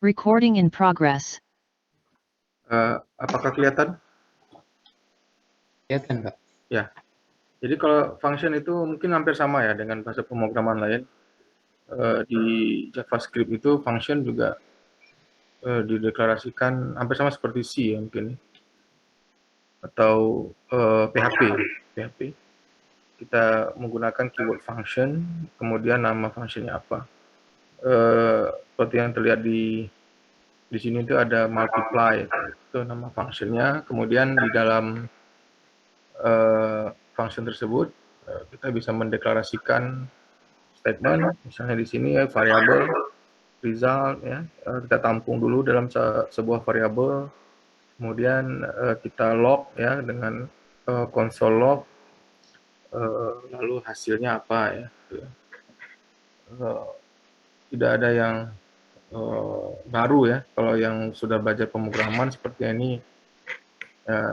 Recording in progress. Apakah kelihatan? Kelihatan, Pak. Ya. Jadi kalau function itu mungkin hampir sama ya dengan bahasa pemrograman lain. Di JavaScript itu function juga dideklarasikan hampir sama seperti C ya mungkin, atau PHP. Kita menggunakan keyword function, kemudian nama functionnya apa. Seperti yang terlihat di sini itu ada multiply, itu nama functionnya. Kemudian di dalam function tersebut kita bisa mendeklarasikan statement, misalnya di sini ya variabel result ya, kita tampung dulu dalam sebuah variabel, kemudian kita log ya dengan console log, lalu hasilnya apa ya. Tidak ada yang baru ya, kalau yang sudah belajar pemrograman seperti ini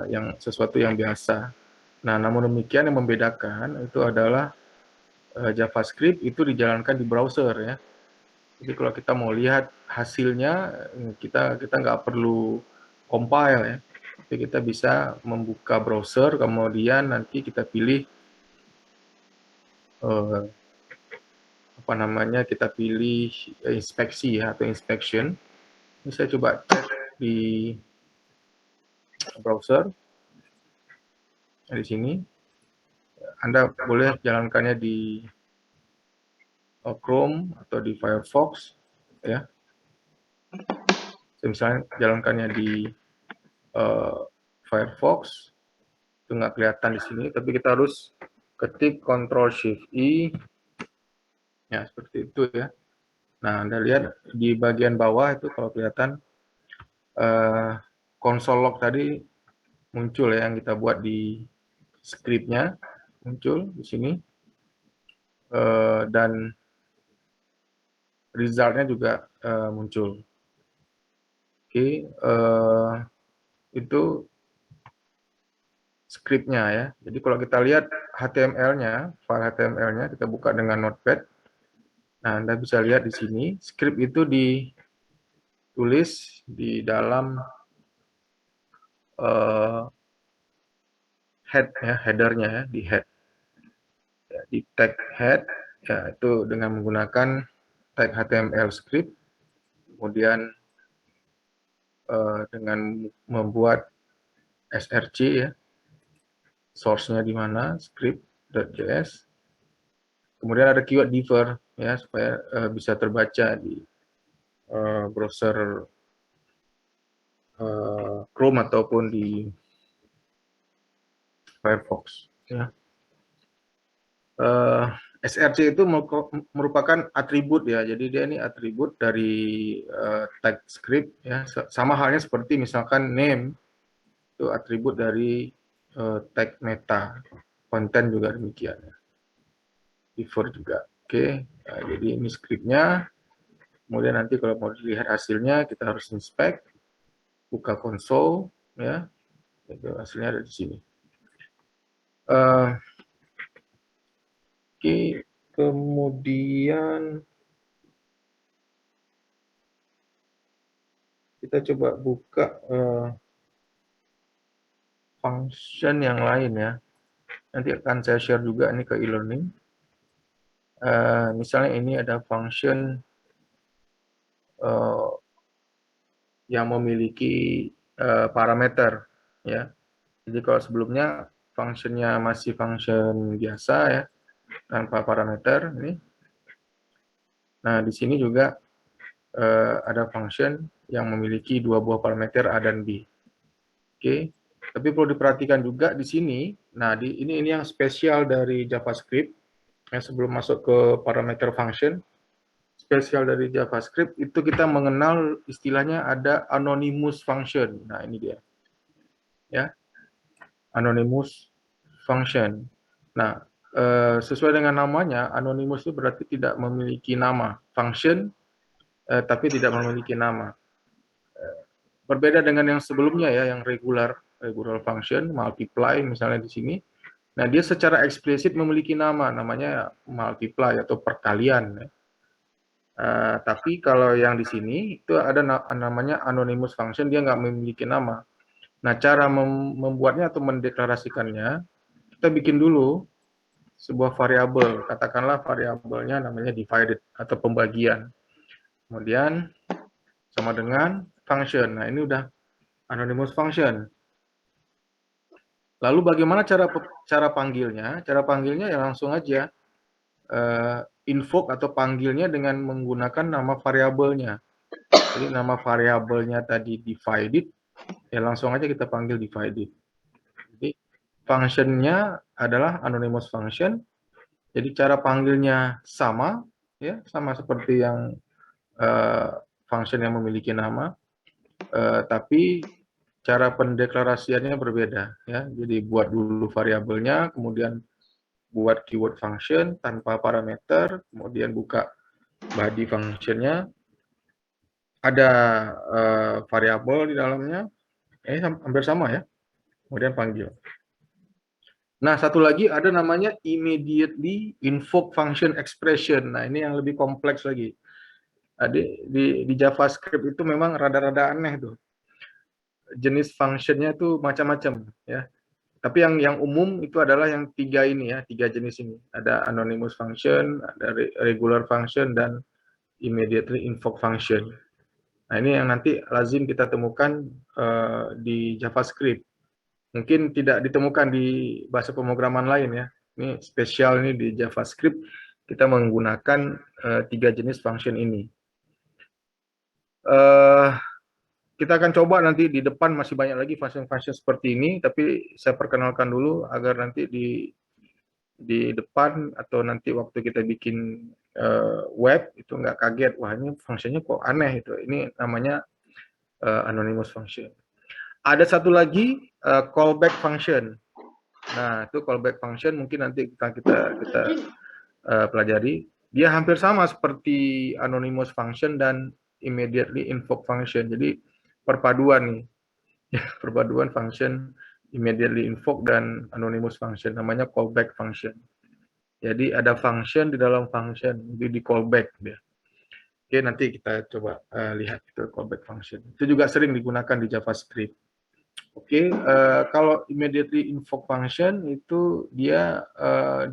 yang sesuatu yang biasa. Nah, namun demikian yang membedakan itu adalah JavaScript itu dijalankan di browser ya. Jadi kalau kita mau lihat hasilnya, kita nggak perlu compile ya. Jadi kita bisa membuka browser, kemudian nanti kita pilih kita pilih inspeksi ya, atau inspection. Ini saya coba cek di browser. Di sini Anda boleh jalankannya di Chrome atau di Firefox ya. Misalnya jalankannya di Firefox, itu nggak kelihatan di sini, tapi kita harus ketik Ctrl+Shift+I ya, seperti itu ya. Nah, Anda lihat di bagian bawah itu kalau kelihatan console log tadi muncul ya, yang kita buat di scriptnya muncul di sini, dan resultnya juga muncul. Oke, itu scriptnya ya. Jadi kalau kita lihat HTML-nya, file HTML-nya kita buka dengan Notepad. Nah, Anda bisa lihat di sini, script itu ditulis di dalam head ya, header-nya ya, di head. Ya, di tag head ya, itu dengan menggunakan tag HTML script, kemudian dengan membuat src ya, source-nya di mana, script.js. Kemudian ada keyword differ ya, supaya bisa terbaca di browser Chrome ataupun di Firefox ya. src itu merupakan atribut ya, jadi dia ini atribut dari tag script ya, sama halnya seperti misalkan name itu atribut dari tag meta, konten juga demikian ya. Differ juga. Oke. Nah, jadi ini scriptnya, kemudian nanti kalau mau dilihat hasilnya kita harus inspect, buka console ya, itu hasilnya ada di sini. Oke, kemudian kita coba buka function yang lain ya. Nanti akan saya share juga ini ke e-learning. Misalnya ini ada function yang memiliki parameter ya. Jadi kalau sebelumnya functionnya masih function biasa ya, tanpa parameter ini. Nah, di sini juga ada function yang memiliki dua buah parameter A dan B. Oke, tapi perlu diperhatikan juga di sini. Nah, ini yang spesial dari JavaScript. Ya, sebelum masuk ke parameter function, spesial dari JavaScript itu kita mengenal istilahnya ada anonymous function. Nah, ini dia. Ya, anonymous function. Nah, sesuai dengan namanya, anonymous itu berarti tidak memiliki nama. Function, tapi tidak memiliki nama. Berbeda dengan yang sebelumnya ya, yang regular function, multiply misalnya di sini. Nah, dia secara eksplisit memiliki nama, namanya multiply atau perkalian. Ya. Tapi kalau yang di sini itu ada namanya anonymous function, dia nggak memiliki nama. Nah, cara membuatnya atau mendeklarasikannya, kita bikin dulu sebuah variabel, katakanlah variabelnya namanya divided atau pembagian. Kemudian sama dengan function. Nah, ini udah anonymous function. Lalu bagaimana cara panggilnya? Cara panggilnya ya langsung aja invoke atau panggilnya dengan menggunakan nama variabelnya. Jadi nama variabelnya tadi divided, ya langsung aja kita panggil divided. Jadi functionnya adalah anonymous function. Jadi cara panggilnya sama, ya sama seperti yang function yang memiliki nama, tapi cara pendeklarasiannya berbeda, ya. Jadi buat dulu variabelnya, kemudian buat keyword function tanpa parameter, kemudian buka body functionnya, ada variabel di dalamnya, hampir sama ya, kemudian panggil. Nah, satu lagi ada namanya immediately invoke function expression. Nah, ini yang lebih kompleks lagi. Di JavaScript itu memang rada-rada aneh tuh. Jenis functionnya tuh macam-macam ya. Tapi yang umum itu adalah yang tiga ini ya, tiga jenis ini. Ada anonymous function, ada regular function, dan immediately invoke function. Nah, ini yang nanti lazim kita temukan di JavaScript. Mungkin tidak ditemukan di bahasa pemrograman lain ya. Ini spesial ini di JavaScript, kita menggunakan tiga jenis function ini. Kita akan coba nanti di depan masih banyak lagi function-function seperti ini, tapi saya perkenalkan dulu agar nanti di depan atau nanti waktu kita bikin web itu nggak kaget, wah ini fungsinya kok aneh itu. Ini namanya anonymous function. Ada satu lagi callback function. Nah, itu callback function mungkin nanti kita pelajari. Dia hampir sama seperti anonymous function dan immediately invoke function. Jadi perpaduan nih, perpaduan function immediately invoke dan anonymous function, namanya callback function. Jadi ada function di dalam function, jadi di callback dia. Oke, nanti kita coba lihat itu callback function. Itu juga sering digunakan di JavaScript. Oke, kalau immediately invoke function itu dia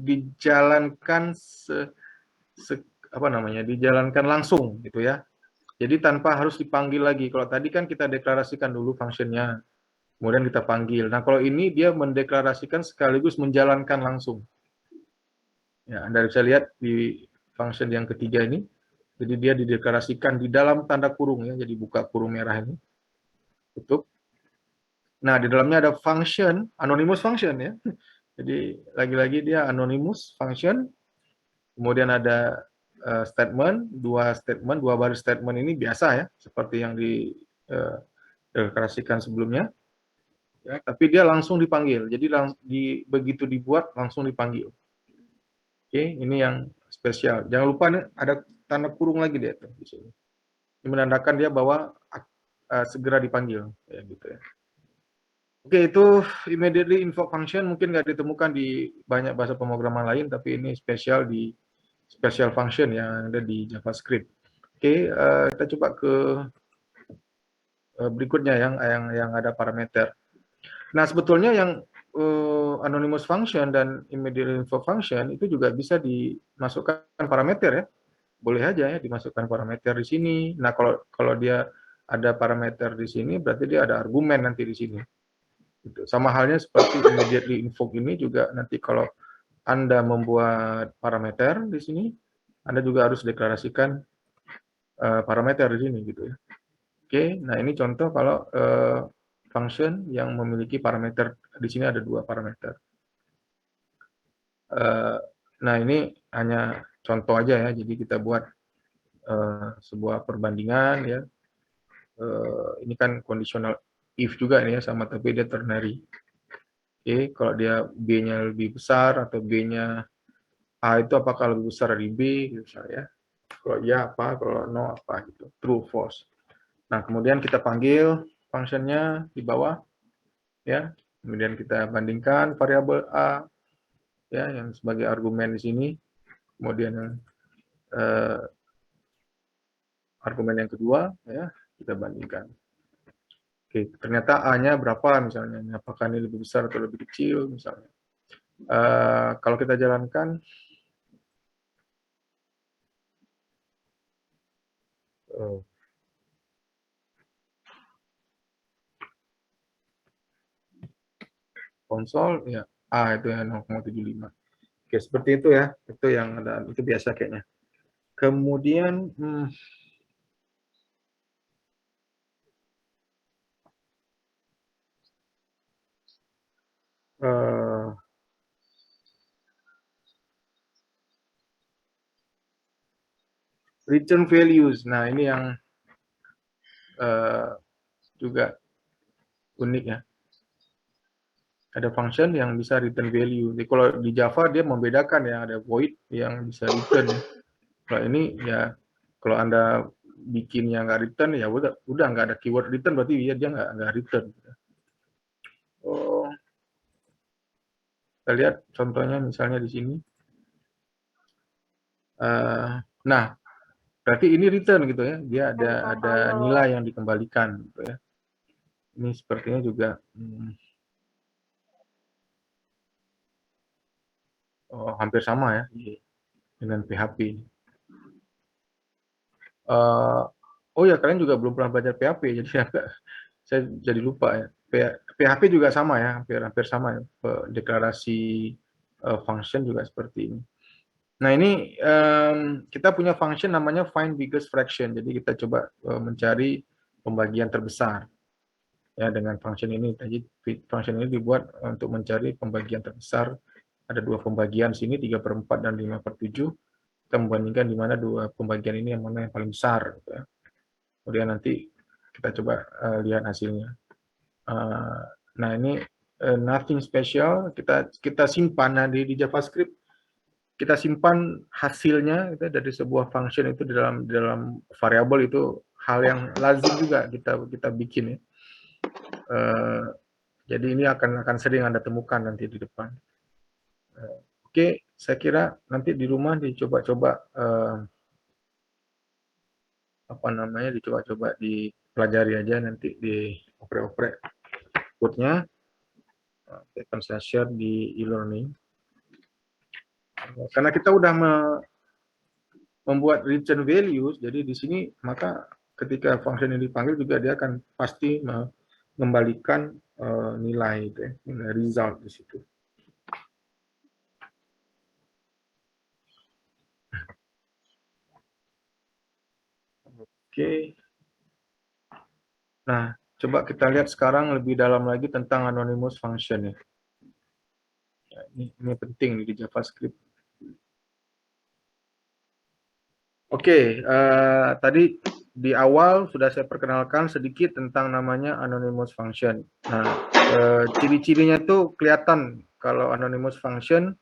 dijalankan dijalankan langsung gitu ya. Jadi tanpa harus dipanggil lagi. Kalau tadi kan kita deklarasikan dulu functionnya, kemudian kita panggil. Nah, kalau ini dia mendeklarasikan sekaligus menjalankan langsung. Ya, Anda bisa lihat di function yang ketiga ini. Jadi dia dideklarasikan di dalam tanda kurung ya. Jadi buka kurung merah ini. Tutup. Nah, di dalamnya ada function, anonymous function ya. Jadi lagi-lagi dia anonymous function. Kemudian ada statement, dua baris statement ini biasa ya, seperti yang dideklarasikan sebelumnya. Ya, tapi dia langsung dipanggil. Jadi begitu dibuat langsung dipanggil. Oke, ini yang spesial. Jangan lupa nih ada tanda kurung lagi dia tuh di sini. Ini menandakan dia bahwa segera dipanggil, ya gitu ya. Oke, itu immediately invoke function mungkin nggak ditemukan di banyak bahasa pemrograman lain, tapi ini spesial di special function yang ada di JavaScript. Oke, kita coba ke berikutnya yang ada parameter. Nah, sebetulnya yang anonymous function dan immediately invoke function itu juga bisa dimasukkan parameter ya. Boleh aja ya dimasukkan parameter di sini. Nah, kalau dia ada parameter di sini, berarti dia ada argumen nanti di sini. Gitu. Sama halnya seperti immediately invoke ini juga nanti kalau Anda membuat parameter di sini, Anda juga harus deklarasikan parameter di sini gitu ya. Oke, nah ini contoh kalau function yang memiliki parameter di sini ada dua parameter. Nah ini hanya contoh aja ya, jadi kita buat sebuah perbandingan ya. Ini kan conditional if juga nih ya sama, tapi dia ternary. Oke, kalau dia B-nya lebih besar atau B-nya A itu apakah lebih besar dari B gitu ya. Kalau ya apa, kalau no apa gitu. True, false. Nah, kemudian kita panggil function-nya di bawah ya. Kemudian kita bandingkan variabel A ya yang sebagai argumen di sini. Kemudian argumen yang kedua, ya, kita bandingkan. Oke, ternyata A-nya berapa misalnya, apakah ini lebih besar atau lebih kecil misalnya. Kalau kita jalankan, konsol, ya A itu yang 0,75. Oke, seperti itu ya, itu yang ada, itu biasa kayaknya. Kemudian, return values. Nah, ini yang juga unik ya. Ada function yang bisa return value. Jadi kalau di Java dia membedakan ya, ada void yang bisa return. Kalau ini ya, kalau Anda bikin yang nggak return, ya udah nggak ada keyword return, berarti dia nggak return. Oh, kita lihat contohnya misalnya di sini. Nah, berarti ini return gitu ya, dia ada nilai yang dikembalikan gitu ya. Ini sepertinya juga hampir sama ya dengan PHP. Oh ya, kalian juga belum pernah belajar PHP, jadi saya jadi lupa ya. PHP juga sama ya, hampir sama ya. Deklarasi function juga seperti ini. Nah, ini kita punya function namanya find biggest fraction. Jadi kita coba mencari pembagian terbesar. Ya, dengan function ini. Jadi function ini dibuat untuk mencari pembagian terbesar. Ada dua pembagian sini, 3/4 dan 5/7. Kita membandingkan di mana dua pembagian ini yang mana yang paling besar. Gitu ya. Kemudian nanti kita coba lihat hasilnya. Nah, ini nothing special. Kita simpan di JavaScript. Kita simpan hasilnya itu dari sebuah function itu di dalam variabel, itu hal yang lazim juga kita bikin ya. Jadi ini akan sering Anda temukan nanti di depan. Oke, saya kira nanti di rumah dicoba-coba dicoba-coba dipelajari aja, nanti di oprek-oprek code-nya. Akan saya share di e-learning. Karena kita udah membuat return values, jadi di sini maka ketika function ini dipanggil juga dia akan pasti mengembalikan nilai itu ya, nilai result di situ. Oke. Nah, coba kita lihat sekarang lebih dalam lagi tentang anonymous function ya. Ini penting di JavaScript. Oke, tadi di awal sudah saya perkenalkan sedikit tentang namanya anonymous function. Nah, ciri-cirinya tuh kelihatan kalau anonymous function.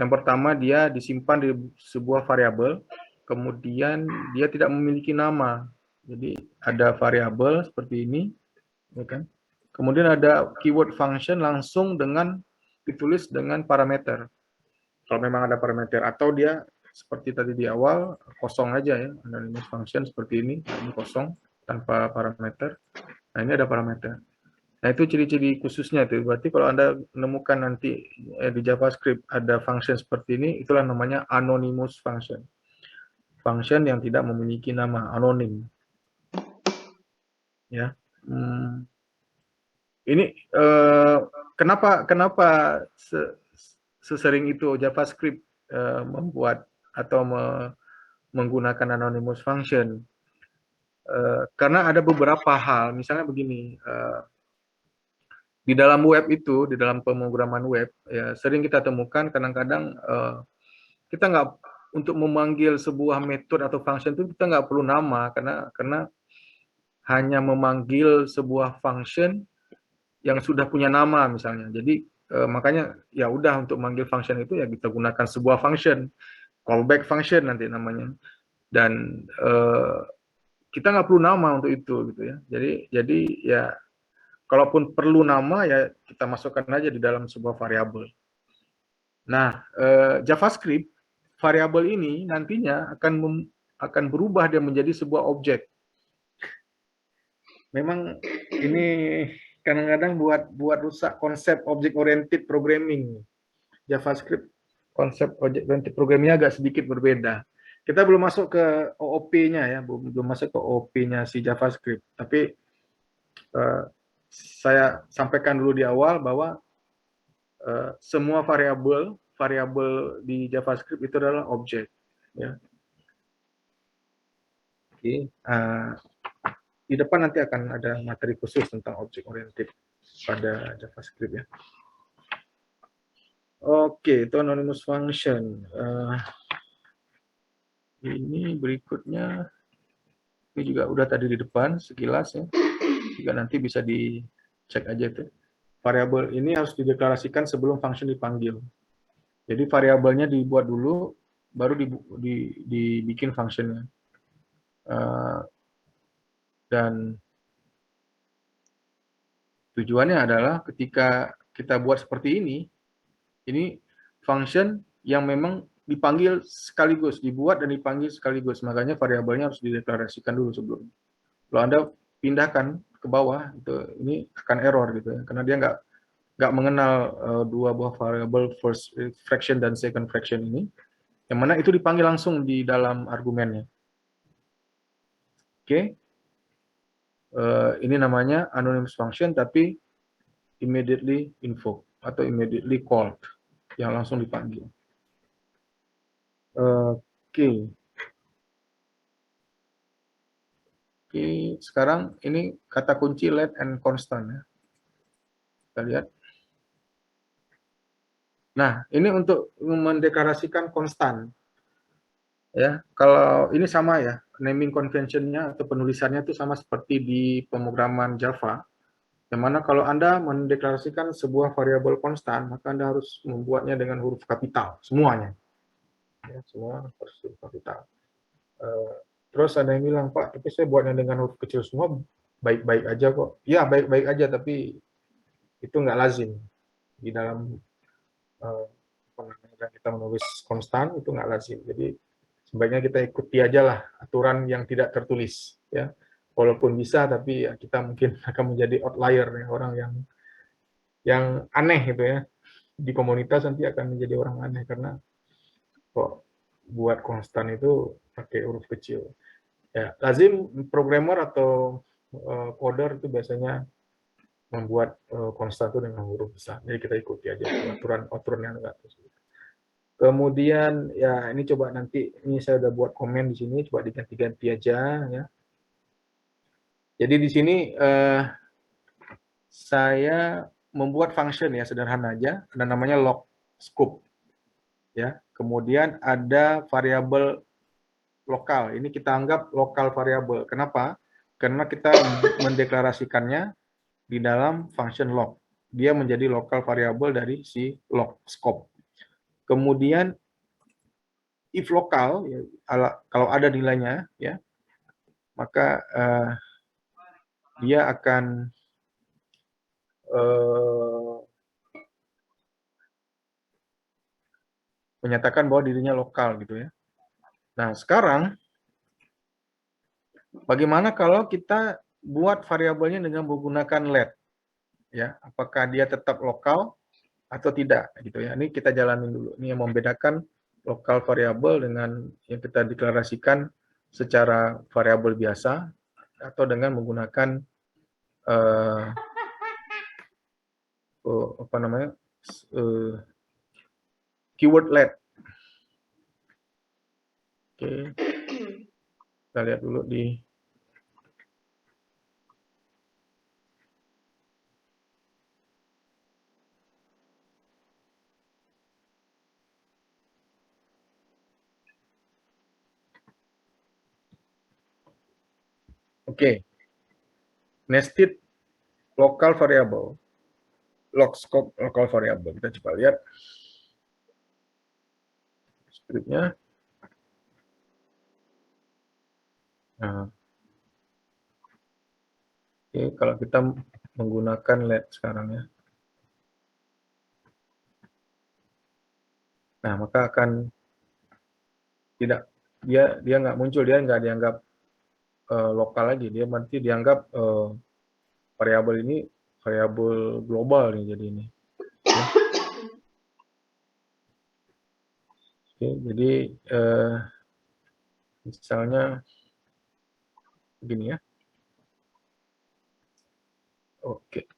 Yang pertama, dia disimpan di sebuah variabel, kemudian dia tidak memiliki nama. Jadi ada variabel seperti ini, ya kan? Kemudian ada keyword function langsung ditulis dengan parameter. Kalau memang ada parameter, atau dia seperti tadi di awal kosong aja ya, anonymous function seperti ini kosong tanpa parameter. Nah, ini ada parameter. Nah, itu ciri-ciri khususnya itu. Berarti kalau Anda menemukan nanti di JavaScript ada function seperti ini, itulah namanya anonymous function. Function yang tidak memiliki nama, anonim. Ya. Ini kenapa sesering itu JavaScript membuat atau menggunakan anonymous function? Karena ada beberapa hal, misalnya begini, di dalam web itu, di dalam pemrograman web, ya, sering kita temukan kadang-kadang kita nggak, untuk memanggil sebuah metode atau function itu kita nggak perlu nama, karena hanya memanggil sebuah function yang sudah punya nama misalnya. Jadi makanya ya udah, untuk manggil function itu ya kita gunakan sebuah function, callback function nanti namanya. Dan kita nggak perlu nama untuk itu gitu ya. Jadi ya, kalaupun perlu nama ya kita masukkan aja di dalam sebuah variabel. Nah, JavaScript variabel ini nantinya akan berubah dia menjadi sebuah objek. Memang ini kadang-kadang buat rusak konsep object oriented programming. JavaScript konsep object oriented programming agak sedikit berbeda. Kita belum masuk ke OOP-nya ya, belum masuk ke OOP-nya si JavaScript. Tapi saya sampaikan dulu di awal bahwa semua variabel di JavaScript itu adalah objek. Ya. Oke. Di depan nanti akan ada materi khusus tentang object oriented pada JavaScript ya. Oke, itu anonymous function. Ini berikutnya, ini juga udah tadi di depan sekilas ya. Jika nanti bisa dicek aja itu. Variabel ini harus dideklarasikan sebelum function dipanggil. Jadi variabelnya dibuat dulu, baru dibikin functionnya. Dan tujuannya adalah ketika kita buat seperti ini function yang memang dipanggil sekaligus, dibuat dan dipanggil sekaligus. Makanya variabelnya harus dideklarasikan dulu sebelum. Kalau Anda pindahkan ke bawah, ini akan error gitu ya, karena dia nggak mengenal dua buah variabel first fraction dan second fraction ini, yang mana itu dipanggil langsung di dalam argumennya. Oke, ini namanya anonymous function, tapi immediately invoke atau immediately called, yang langsung dipanggil. Oke. Oke, sekarang ini kata kunci let and constant ya. Kita lihat. Nah, ini untuk mendeklarasikan konstan. Ya, kalau ini sama ya, naming convention-nya atau penulisannya itu sama seperti di pemrograman Java. Yang mana kalau Anda mendeklarasikan sebuah variabel konstan, maka Anda harus membuatnya dengan huruf kapital, semuanya. Ya, semua harus huruf kapital. Terus ada yang bilang, Pak, tapi saya buatnya dengan huruf kecil semua, baik-baik aja kok. Ya, baik-baik aja, tapi itu nggak lazim. Di dalam kita menulis konstan, itu nggak lazim. Jadi, sebaiknya kita ikuti aja lah aturan yang tidak tertulis. Ya. Walaupun bisa, tapi ya kita mungkin akan menjadi outlier, ya, orang yang aneh gitu ya. Di komunitas nanti akan menjadi orang aneh, karena kok buat konstan itu pakai huruf kecil. Ya, lazim programmer atau coder itu biasanya membuat konstan itu dengan huruf besar. Jadi kita ikuti aja aturan yang enggak. Kemudian ya ini coba nanti, ini saya udah buat komen di sini, coba diganti-ganti aja ya. Jadi di sini saya membuat function ya, sederhana aja, ada namanya log scope. Ya. Kemudian ada variabel lokal. Ini kita anggap lokal variabel. Kenapa? Karena kita mendeklarasikannya di dalam function log. Dia menjadi lokal variabel dari si log scope. Kemudian if lokal, ya, kalau ada nilainya, ya, maka dia akan menyatakan bahwa dirinya lokal gitu ya. Nah, sekarang bagaimana kalau kita buat variabelnya dengan menggunakan let? Ya, apakah dia tetap lokal atau tidak gitu ya. Ini kita jalanin dulu. Ini yang membedakan lokal variabel dengan yang kita deklarasikan secara variabel biasa atau dengan menggunakan apa namanya? Keyword let. Oke. Kita lihat dulu di Oke. Nested local variable. Log scope local variable. Kita coba lihat scriptnya. Nah, oke, kalau kita menggunakan let sekarang ya. Nah, maka akan tidak dia nggak muncul, dia nggak dianggap lokal lagi, dia berarti dianggap variabel ini variabel global nih jadi ini. Ya. Oke, jadi misalnya begini ya. Oke.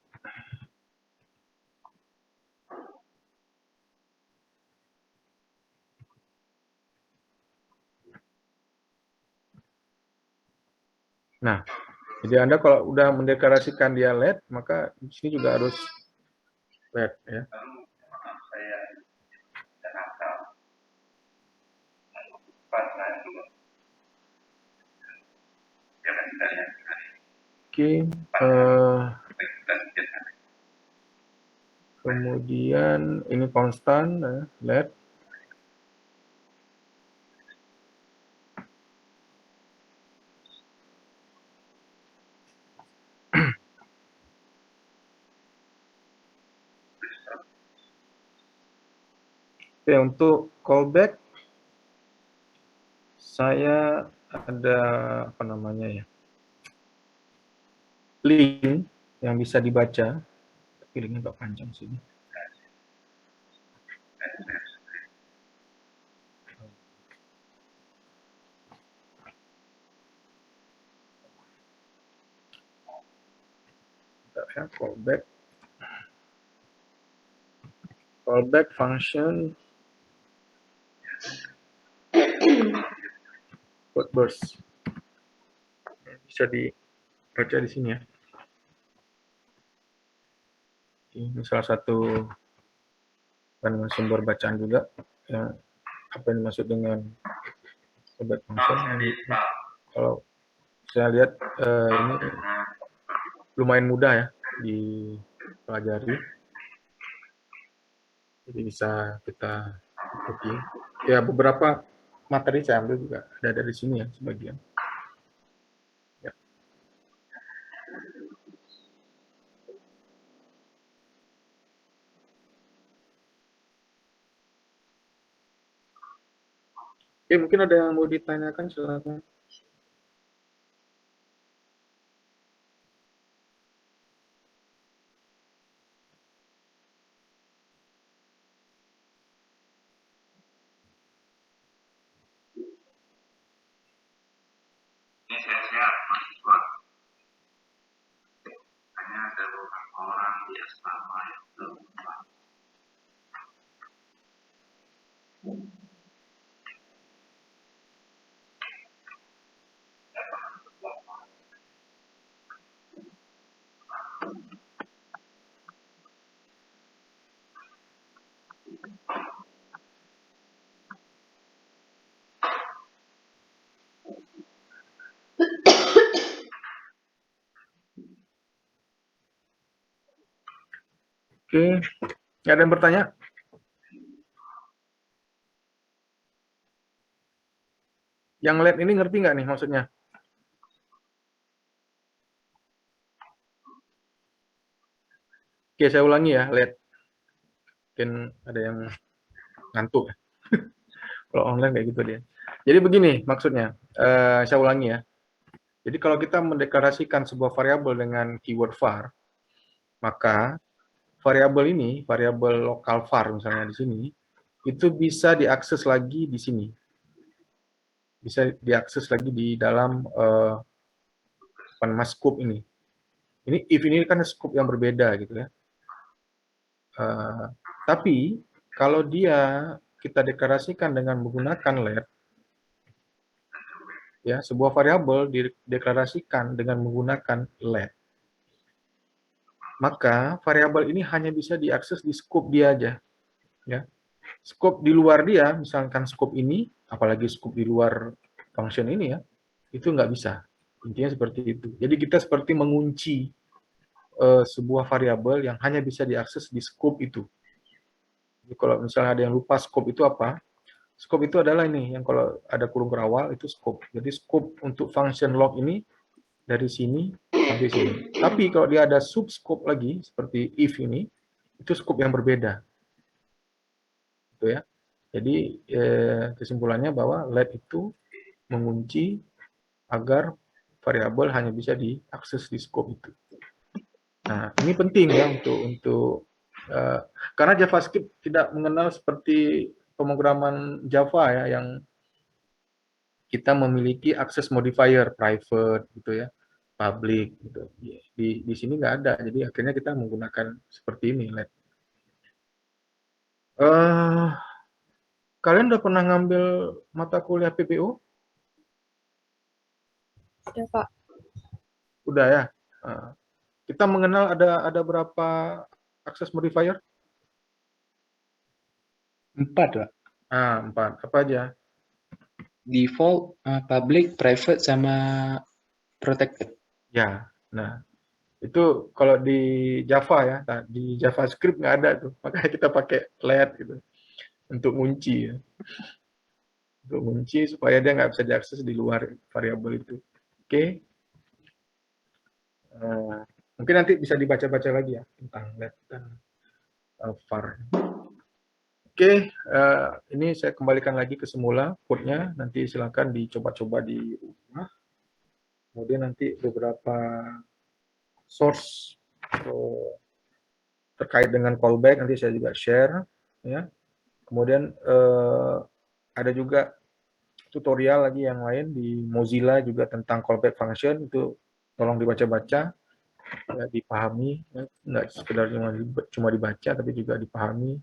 Nah, jadi Anda kalau udah mendeklarasikan dia LED, maka di sini juga harus LED ya. Oke, kemudian ini konstan LED. Oke, untuk callback saya ada apa namanya ya, link yang bisa dibaca, tapi linknya agak panjang sini. Ya, callback function code burst bisa dibaca di sini ya. Ini salah satu sumber bacaan juga ya, apa yang dimaksud dengan callback function. Kalau saya lihat ini lumayan mudah ya dipelajari, jadi bisa kita ikuti. Ya, beberapa materi saya ambil juga ada dari sini ya sebagian. Ya. Oke, mungkin ada yang mau ditanyakan, silakan. Ini saya mahasiswa. Hanya ada beberapa orang di asrama yang belum. Oke, ada yang bertanya? Yang LED ini ngerti nggak nih maksudnya? Oke, saya ulangi ya, LED. Mungkin ada yang ngantuk ya. Kalau online kayak gitu dia. Jadi begini maksudnya, saya ulangi ya. Jadi kalau kita mendeklarasikan sebuah variabel dengan keyword var, maka variabel ini, variabel lokal var misalnya di sini, itu bisa diakses lagi di sini. Bisa diakses lagi di dalam scope ini. If ini kan scope yang berbeda gitu ya. Tapi kalau dia kita deklarasikan dengan menggunakan LED, ya sebuah variabel dideklarasikan dengan menggunakan LED, maka variabel ini hanya bisa diakses di scope dia aja, ya. Scope di luar dia, misalkan scope ini, apalagi scope di luar function ini ya, itu nggak bisa. Intinya seperti itu. Jadi kita seperti mengunci sebuah variabel yang hanya bisa diakses di scope itu. Jadi kalau misalnya ada yang lupa scope itu apa, scope itu adalah ini, yang kalau ada kurung kerawal itu scope. Jadi scope untuk function log ini dari sini sampai sini. Tapi kalau dia ada subscope lagi, seperti if ini, itu scope yang berbeda. Gitu ya. Jadi kesimpulannya bahwa LED itu mengunci agar variabel hanya bisa diakses di scope itu. Nah, ini penting ya untuk karena JavaScript tidak mengenal seperti pemrograman Java ya, yang kita memiliki akses modifier private gitu ya, public gitu. Di sini nggak ada, jadi akhirnya kita menggunakan seperti ini. Kalian udah pernah ngambil mata kuliah PPO? Ya, Pak. Udah ya. Kita mengenal ada berapa akses modifier? 4, Pak. 4. Apa aja? Default, public, private, sama protected. Ya. Nah, itu kalau di Java ya, di JavaScript nggak ada tuh. Makanya kita pakai let gitu untuk ngunci ya. Untuk ngunci supaya dia nggak bisa diakses di luar variabel itu. Oke. Mungkin nanti bisa dibaca-baca lagi ya tentang let dan var. Oke, ini saya kembalikan lagi ke semula code-nya. Nanti silakan dicoba-coba di rumah. Kemudian nanti beberapa source terkait dengan callback nanti saya juga share. Ya. Kemudian ada juga tutorial lagi yang lain di Mozilla juga tentang callback function, itu tolong dibaca-baca, ya, dipahami, ya. Nggak sekedar cuma dibaca tapi juga dipahami,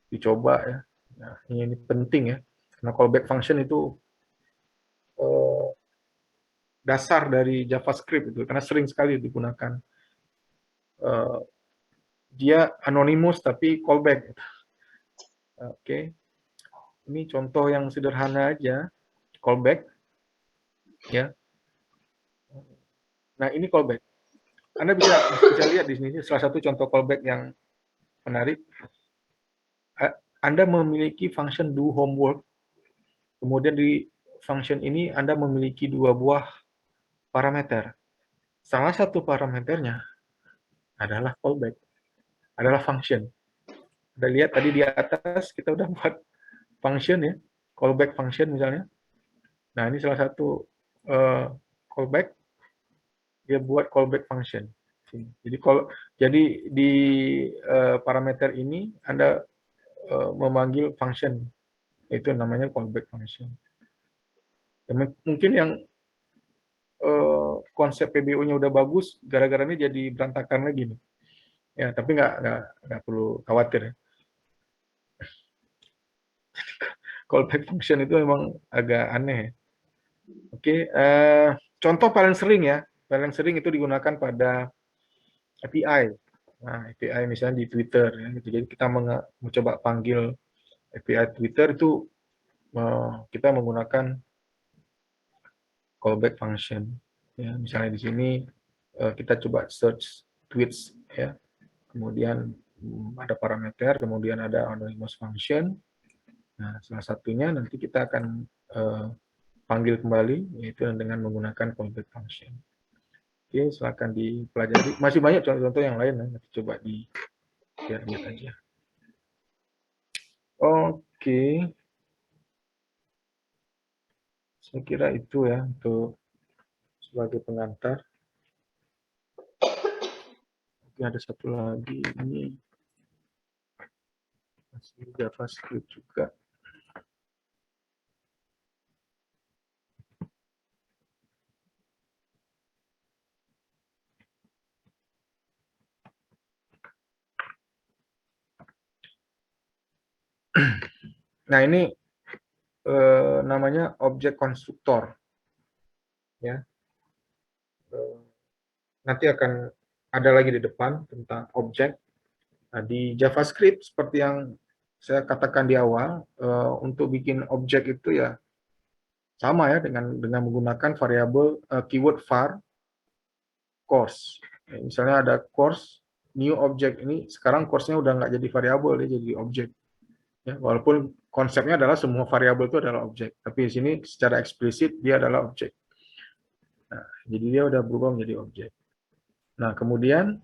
dicoba ya. Nah, ini penting ya, karena callback function itu dasar dari JavaScript itu, karena sering sekali digunakan. Dia anonymous tapi callback. Oke, ini contoh yang sederhana aja, callback. Ya. Nah, ini callback. Anda bisa lihat di sini salah satu contoh callback yang menarik. Anda memiliki function do homework. Kemudian di function ini Anda memiliki 2 buah parameter. Salah satu parameternya adalah callback, adalah function. Anda lihat tadi di atas kita udah buat function ya, callback function misalnya. Nah, ini salah satu callback, dia buat callback function. Jadi di parameter ini Anda memanggil function, itu namanya callback function. Ya, mungkin yang konsep PBO-nya udah bagus, gara-gara ini jadi berantakan lagi nih. Ya, tapi nggak perlu khawatir ya. Callback function itu memang agak aneh. Oke, contoh paling sering itu digunakan pada API. Nah, API misalnya di Twitter ya, gitu. Jadi kita mencoba panggil API Twitter itu kita menggunakan callback function. Ya, misalnya di sini kita coba search tweets ya. Kemudian ada parameter, kemudian ada anonymous function. Nah, salah satunya nanti kita akan panggil kembali, yaitu dengan menggunakan callback function. Oke, silakan dipelajari. Masih banyak contoh-contoh yang lain, nanti coba lihat aja. Oke, saya kira itu ya untuk sebagai pengantar. Oke, ada satu lagi ini masih JavaScript juga. Nah, ini namanya objek konstruktor. Ya. Nanti akan ada lagi di depan tentang objek. Nah, di JavaScript seperti yang saya katakan di awal, untuk bikin objek itu ya sama ya dengan menggunakan variabel keyword var course. Misalnya ada course new object, ini sekarang course-nya udah nggak jadi variabel, dia jadi objek. Ya, walaupun konsepnya adalah semua variabel itu adalah objek, tapi di sini secara eksplisit dia adalah objek. Nah, jadi dia udah berubah menjadi objek. Nah, kemudian